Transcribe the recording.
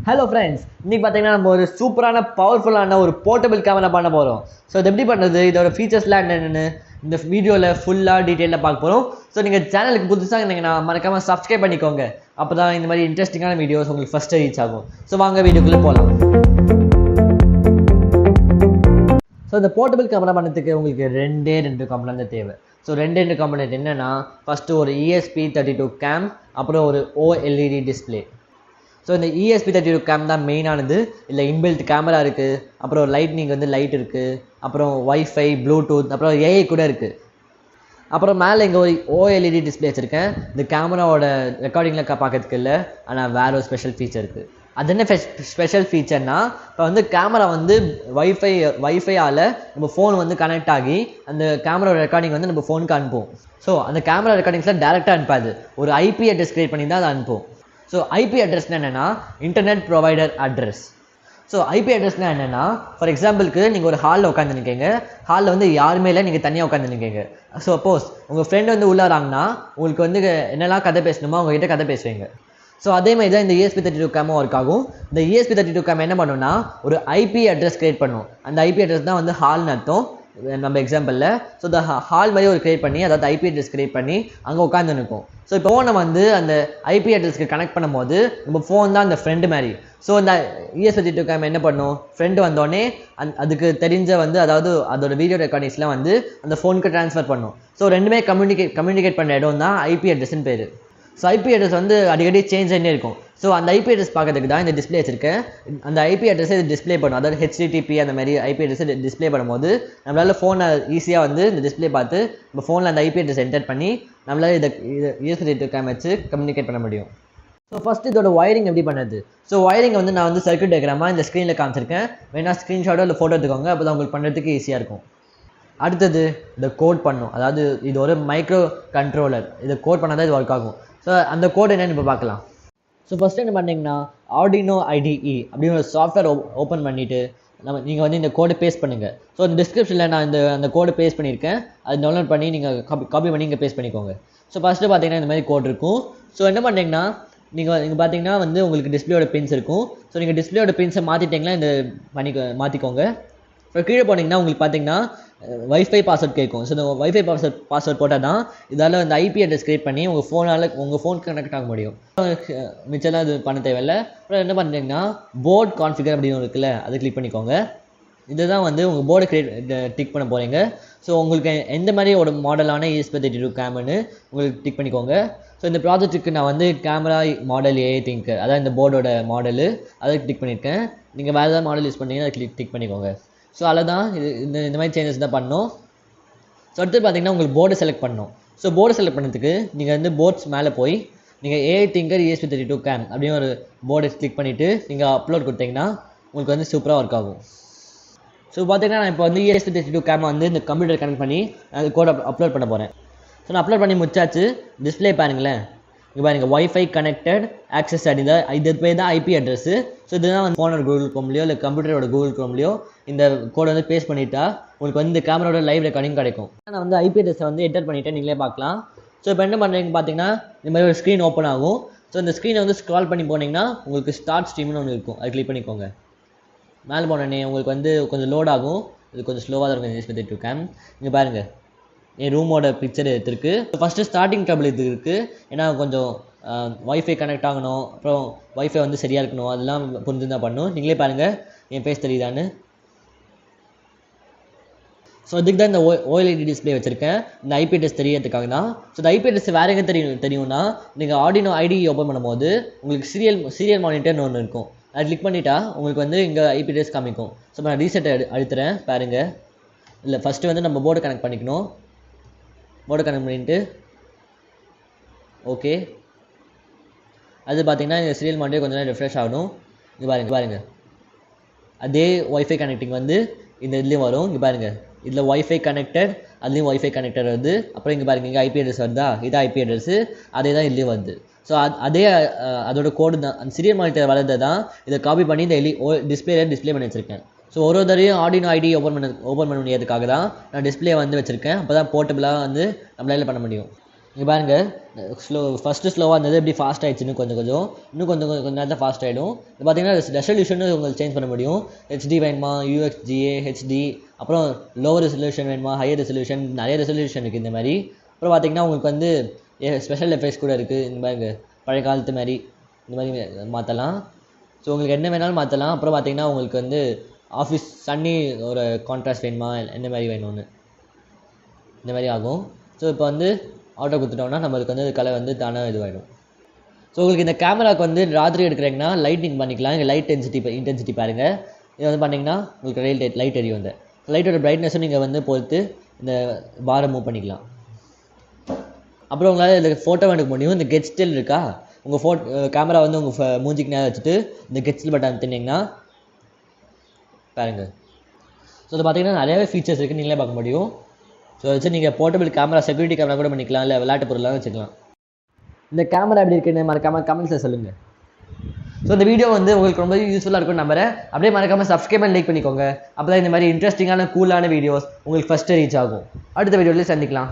Hello friends, இன்றைக்கி பார்த்தீங்கன்னா நம்ம ஒரு சூப்பரான பவர்ஃபுல்லான ஒரு போர்ட்டபிள் கேமரா பண்ண போகிறோம். ஸோ இது எப்படி பண்ணுறது, இதோட ஃபீச்சர்ஸ்லாம் என்னென்னு இந்த வீடியோவில் ஃபுல்லாக டீட்டெயிலாக பார்க்க போகிறோம். ஸோ நீங்கள் சேனலுக்கு புதுசாக இருந்தீங்கன்னா மறக்காமல் சப்ஸ்கிரைப் பண்ணிக்கோங்க. அப்போ தான் இந்த மாதிரி இன்ட்ரெஸ்டிங்கான வீடியோஸ் உங்களுக்கு ஃபஸ்ட்டு ரீச் ஆகும். ஸோ வாங்க வீடியோக்குள்ளே போகலாம். ஸோ இந்த போர்ட்டபிள் கேமரா பண்ணுறதுக்கு உங்களுக்கு ரெண்டு காம்பனண்ட் தேவை. ஸோ ரெண்டு காம்பனண்ட் என்னென்னா, ஃபஸ்ட்டு ஒரு ESP32 கேம், அப்புறம் ஒரு OLED டிஸ்பிளே. ஸோ இந்த ESP32 கேம் தான் மெயினானது. இல்லை இன்பில்ட் கேமரா இருக்குது, அப்புறம் லைட்னிங் லைட் இருக்குது, அப்புறம் வைஃபை, ப்ளூடூத், அப்புறம் AI கூட இருக்குது. அப்புறம் மேலே இங்கே ஒரு OLED டிஸ்பிளே வச்சுருக்கேன். இந்த கேமராவோட ரெக்கார்டிங்கில் பார்க்கறதுக்கு இல்லை, ஆனால் வேறு ஒரு ஸ்பெஷல் ஃபீச்சர் இருக்குது. அது என்ன ஸ்பெஷல் ஃபீச்சர்னால், இப்போ கேமரா வைஃபையால் நம்ம ஃபோன் கனெக்ட் ஆகி அந்த கேமரா ரெக்கார்டிங் நம்ம ஃபோனுக்கு அனுப்புவோம். ஸோ அந்த கேமரா ரெக்கார்டிங்ஸ்லாம் டேரெக்டாக அனுப்பாது, ஒரு IP அட்ரஸ் க்ரியேட் பண்ணி தான் அதை அனுப்புவோம். ஸோ IP அட்ரஸ்னால் என்னென்னா, internet provider address. So IP அட்ரஸ்னால் என்னென்னா, ஃபார் எக்ஸாம்பிளுக்கு நீங்கள் ஒரு ஹாலில் உட்காந்துருக்கீங்க, ஹாலில் யாருமே இல்லை, நீங்கள் தனியாக உட்காந்துருக்கீங்க. சப்போஸ் உங்கள் ஃப்ரெண்டு உள்ளாராங்கன்னா உங்களுக்கு என்னெல்லாம் கதை பேசணுமோ அவங்ககிட்ட கதை பேசுவீங்க. ஸோ அதே மாதிரி தான் இந்த ESP32 கேமும் ஒர்க் ஆகும். இந்த ESP32 கேம் என்ன பண்ணுன்னா, ஒரு IP அட்ரஸ் க்ரியேட் பண்ணும். அந்த IP அட்ரஸ் தான் ஹால்னு அர்த்தம் நம்ம எக்ஸாம்பிளில். ஸோ இந்த ஹால் மாதிரி ஒரு க்ரியேட் பண்ணி, அதாவது IP அட்ரஸ் க்ரியேட் பண்ணி அங்கே உட்காந்து நிற்கும். ஸோ இப்போ ஃபோனை அந்த IP அட்ரஸ்க்கு கனெக்ட் பண்ணும்போது நம்ம ஃபோன் தான் அந்த ஃப்ரெண்டு மாதிரி. ஸோ இந்த ESP32 கேம் என்ன பண்ணும், ஃப்ரெண்டு வந்தோடனே அதுக்கு தெரிஞ்ச அதாவது அதோட வீடியோ ரெக்கார்டிங்ஸ்லாம் அந்த ஃபோனுக்கு ட்ரான்ஸ்ஃபர் பண்ணும். ஸோ ரெண்டுமே கம்யூனிகேட் பண்ண இடம் தான் IP அட்ரஸ்ன்னு பேர். ஸோ IP அட்ரஸ் அடிக்கடி சேஞ்ச் ஆகிட்டே இருக்கும். ஸோ அந்த IP அட்ரஸ் பார்க்கறதுக்கு தான் இந்த டிஸ்பிளே வச்சிருக்கேன். அந்த IP அட்ரஸை இது டிஸ்பிளே பண்ணும். அதாவது HTTP அந்த மாதிரி IP அட்ரஸை டிஸ்பிளே பண்ணும்போது நம்மளால் ஃபோனை ஈஸியாக இந்த டிஸ்பிளே பார்த்து நம்ம ஃபோனில் அந்த IP அட்ரஸ் என்டர் பண்ணி நம்மளால் இதை ESP32 கேம் வச்சு கம்யூனிகேட் பண்ண முடியும். ஸோ ஃபஸ்ட் இதோட ஒயரிங் எப்படி பண்ணுறது. ஸோ ஒயரிங் நான் சர்க்யூட் டயக்ராமாக இந்த ஸ்க்ரீனில் காமிச்சிருக்கேன். வேணால் ஸ்க்ரீன்ஷாட்டோ இல்லை ஃபோட்டோ எடுத்துக்கோங்க, அப்போ தான் உங்களுக்கு பண்ணுறதுக்கு ஈஸியாக இருக்கும். அடுத்தது இதை கோட் பண்ணும். அதாவது இது ஒரு மைக்ரோ கண்ட்ரோலர், இதை கோட் பண்ணால் தான் இது ஒர்க் ஆகும். ஸோ அந்த கோட் என்னென்னு இப்போ பார்க்கலாம். ஸோ ஃபஸ்ட்டு என்ன பண்ணிங்கன்னா, Arduino IDE அப்படின்னு ஒரு சாஃப்ட்வேர் ஓப்பன் பண்ணிவிட்டு நீங்கள் இந்த கோடை பேஸ்ட் பண்ணுங்கள். ஸோ இந்த டிஸ்கிரிப்ஷனில் நான் அந்த கோடை பேஸ்ட் பண்ணியிருக்கேன். அது டவுன்லோட் பண்ணி நீங்கள் காப்பி பண்ணி இங்கே பேஸ்ட் பண்ணிக்கோங்க. ஸோ ஃபஸ்ட்டு பார்த்தீங்கன்னா இந்த மாதிரி கோட் இருக்கும். ஸோ என்ன பண்ணுறீங்கன்னா, நீங்கள் பார்த்தீங்கன்னா உங்களுக்கு டிஸ்பிளேயோட பின்ஸ் இருக்கும். ஸோ நீங்கள் டிஸ்பிளேயோட பின்ஸை மாற்றிட்டிங்கன்னா மாற்றிக்கோங்க. இப்போ கீழே போனீங்கன்னா உங்களுக்கு பார்த்தீங்கன்னா வைஃபை பாஸ்வேர்ட் கேட்கும். ஸோ இந்த வைஃபை பாஸ்வேர்ட் போட்டால் தான் இதால் இந்த IP அட்ரஸ் க்ரியேட் பண்ணி உங்கள் ஃபோனுக்கு கனெக்ட் ஆக முடியும். மிச்சம்லாம் இது பண்ண தேவையில்லை. அப்புறம் என்ன பண்ணுறீங்கன்னா, போர்ட் கான்ஃபிகர் அப்படின்னு இருக்குல்ல, அதை கிளிக் பண்ணிக்கோங்க. இதுதான் உங்கள் போர்டை டிக் பண்ண போகிறீங்க. ஸோ உங்களுக்கு எந்த மாதிரி ஒரு மாடலான ESP32 கேம்னு உங்களுக்கு டிக் பண்ணிக்கோங்க. ஸோ இந்த ப்ராஜெக்ட்டுக்கு நான் கேமரா மாடல் AI திங்கர், அதான் இந்த போர்டோட மாடலு, அதை டிக் பண்ணியிருக்கேன். நீங்கள் வேறு ஏதாவது மாடல் யூஸ் பண்ணீங்கன்னா அதை டிக் பண்ணிக்கோங்க. ஸோ அதில் தான் இந்த மாதிரி சேஞ்சஸ் தான் பண்ணணும். ஸோ அடுத்து பார்த்தீங்கன்னா உங்களுக்கு போர்டை செலக்ட் பண்ணணும். ஸோ போர்டை செலக்ட் பண்ணுறதுக்கு நீங்கள் போர்ட்ஸ் மேலே போய் நீங்கள் AI திங்கர் ESP32 கேம் அப்படின்னு ஒரு போர்டை கிளிக் பண்ணிவிட்டு நீங்கள் அப்லோட் கொடுத்தீங்கன்னா உங்களுக்கு சூப்பராக ஒர்க் ஆகும். ஸோ பார்த்தீங்கன்னா நான் இப்போ ESP32 கேம் இந்த கம்ப்யூட்டர் கனெக்ட் பண்ணி அது கோட் அப்லோட் பண்ண போகிறேன். ஸோ நான் அப்லோட் பண்ணி முடிச்சாச்சு. டிஸ்பிளே பாருங்களேன், இங்கே பாருங்கள் வைஃபை கனெக்டட் ஆக்சஸ் அப்படின்னா இது பேர் தான் IP அட்ரஸு. ஸோ இதுதான் ஃபோனோட கூகுள் க்ரோம்லையோ இல்லை கம்ப்யூட்டரோட கூகுள் க்ரோம்லையோ இந்த கோடை பேஸ்ட் பண்ணிட்டா உங்களுக்கு இந்த கேமராவோட லைவ் ரெக்கார்டிங் கிடைக்கும். நான் IP அட்ரஸை என்டர் பண்ணிவிட்டு நீங்களே பார்க்கலாம். ஸோ இப்போ என்ன பண்ணுறீங்க பார்த்தீங்கன்னா, இந்த மாதிரி ஒரு ஸ்க்ரீன் ஓப்பன் ஆகும். ஸோ இந்த ஸ்க்ரீனை ஸ்க்ரால் பண்ணி போனீங்கன்னா உங்களுக்கு ஸ்டார்ட் ஸ்ட்ரீம்னு ஒன்று இருக்கும், அது கிளிக் பண்ணிக்கோங்க. மேலே போனோடனே உங்களுக்கு கொஞ்சம் லோட் ஆகும். இது கொஞ்சம் ஸ்லோவாக தான் இருக்கும் ESP32 கேம். இங்கே பாருங்கள், என் ரூமோட பிக்சர் எடுத்துருக்கு. ஃபஸ்ட்டு ஸ்டார்டிங் ட்ரபிள் இது இருக்குது. ஏன்னா கொஞ்சம் வைஃபை கனெக்ட் ஆகணும், அப்புறம் வைஃபை சரியாக இருக்கணும், அதெல்லாம் புரிஞ்சுதான் பண்ணணும். நீங்களே பாருங்கள் என் பேஸ் தெரியுதான்னு. ஸோ அதுக்கு தான் இந்த OLED டிஸ்பிளே வச்சுருக்கேன், இந்த IP அட்ரஸ் தெரியறதுக்காக தான். ஸோ இந்த IP அட்ரஸ் வேறு எங்கே தெரியும்னா, நீங்கள் Arduino IDE ஓப்பன் பண்ணும்போது உங்களுக்கு சீரியல் மானிட்டர்னு ஒன்று இருக்கும். அது கிளிக் பண்ணிட்டா உங்களுக்கு இங்கே IP அட்ரஸ் காமிக்கும். ஸோ நான் ரீசெட் அழுத்துறேன் பாருங்கள். இல்லை ஃபஸ்ட்டு நம்ம போர்டு கனெக்ட் பண்ணிக்கணும். போர்டு கனெக்ட் பண்ணிட்டு ஓகே. அது பார்த்தீங்கன்னா இந்த சீரியல் மானிட்டர் கொஞ்சம் நேரம் ரெஃப்ரெஷ் ஆகணும். இங்கே பாருங்கள் அதே வைஃபை கனெக்டிங் இந்த இதுலேயும் வரும். இங்கே பாருங்கள், இதில் வைஃபை கனெக்டட், அதுலேயும் வைஃபை கனெக்டட் வருது. அப்புறம் இங்கே பாருங்கள், இங்கே IP அட்ரஸ் வருதா, இதான் IP அட்ரஸு, அதே தான் இதுலேயும் வருது. ஸோ அதே அதோட கோடு தான், அந்த சீரியல் மானிட்டர் வளர்ந்து தான் இதை காப்பி பண்ணி இந்த டிஸ்பிளே பண்ணி வச்சுருக்கேன். ஸோ ஒரு தடவையும் Arduino IDE ஓப்பன் பண்ண முடியாததுக்காக தான் நான் டிஸ்பிளே வச்சுருக்கேன். அப்போ தான் போர்ட்டபிளாக நம்மளால பண்ண முடியும். இங்கே பாருங்க, ஃபஸ்ட்டு ஸ்லோவாக இருந்தது எப்படி ஃபாஸ்ட் ஆகிடுச்சு, இன்னும் கொஞ்சம் நேரத்தில் ஃபாஸ்ட் ஆகிடும். இது பார்த்தீங்கன்னா ரெசல்யூஷன் உங்களுக்கு சேஞ்ச் பண்ண முடியும். ஹெச்டி வேணுமா, UXGA, ஹெச்டி, அப்புறம் லோவர் ரெசல்யூஷன் வேணுமா, ஹையர் ரெசல்யூஷன், நிறைய ரெசல்யூஷன் இருக்குது இந்த மாதிரி. அப்புறம் பார்த்தீங்கன்னா உங்களுக்கு வந்து ஸ்பெஷல் எஃபெக்ட்ஸ் கூட இருக்குது. இந்த மாதிரி பழைய காலத்து மாதிரி இந்த மாதிரி மாற்றலாம். ஸோ உங்களுக்கு என்ன வேணாலும் மாற்றலாம். அப்புறம் பார்த்தீங்கன்னா உங்களுக்கு வந்து ஆஃபீஸ் சன்னி ஒரு கான்ட்ராஸ்ட் வேணுமா, என்ன மாதிரி வேணும்னு இந்த மாதிரி ஆகும். ஸோ இப்போ வந்து ஆட்டோ கொடுத்துட்டோம்னா நம்மளுக்கு வந்து கலர் வந்து தானாக இதுவாகிடும். ஸோ உங்களுக்கு இந்த கேமராவுக்கு வந்து ராத்திரி எடுக்கிறீங்கன்னா லைட்டிங் பண்ணிக்கலாம். இங்கே லைட் இன்டென்சிட்டி பாருங்கள். இது வந்து பண்ணிங்கன்னா உங்களுக்கு லைட் எரியும். இந்த லைட்டோட பிரைட்னஸும் நீங்கள் வந்து பொறுத்து இந்த பாரை மூவ் பண்ணிக்கலாம். அப்புறம் உங்களால் இதில் ஃபோட்டோ எடுக்க முடியும். இந்த கெட் ஸ்டில் இருக்கா, உங்கள் கேமரா வந்து உங்கள் மூஞ்சிக்கு நேரம் வச்சுட்டு இந்த கெட் ஸ்டில் பட்டன் தின்னீங்கன்னா பாருங்கள். ஸோ இது பார்த்தீங்கன்னா நிறையவே ஃபீச்சர்ஸ் இருக்குது, நீங்களே பார்க்க முடியும். ஸோ வச்சு நீங்கள் போர்ட்டபிள் கேமரா, செக்யூரிட்டி கேமரா கூட பண்ணிக்கலாம், இல்லை விளையாட்டு பொருளாக வச்சுக்கலாம். இந்த கேமரா எப்படி இருக்குன்னு மறக்காமல் கமெண்ட்ஸில் சொல்லுங்கள். ஸோ இந்த வீடியோ வந்து உங்களுக்கு ரொம்ப யூஸ்ஃபுல்லாக இருக்கும்னு நம்புறேன். அப்படியே மறக்காமல் சப்ஸ்கிரைப் பண்ணி லைக் பண்ணிக்கோங்க. அப்போ தான் இந்த மாதிரி இன்ட்ரெஸ்டிங்கான கூலான வீடியோஸ் உங்களுக்கு ஃபஸ்ட்டு ரீச் ஆகும். அடுத்த வீடியோவில் சந்திக்கலாம்.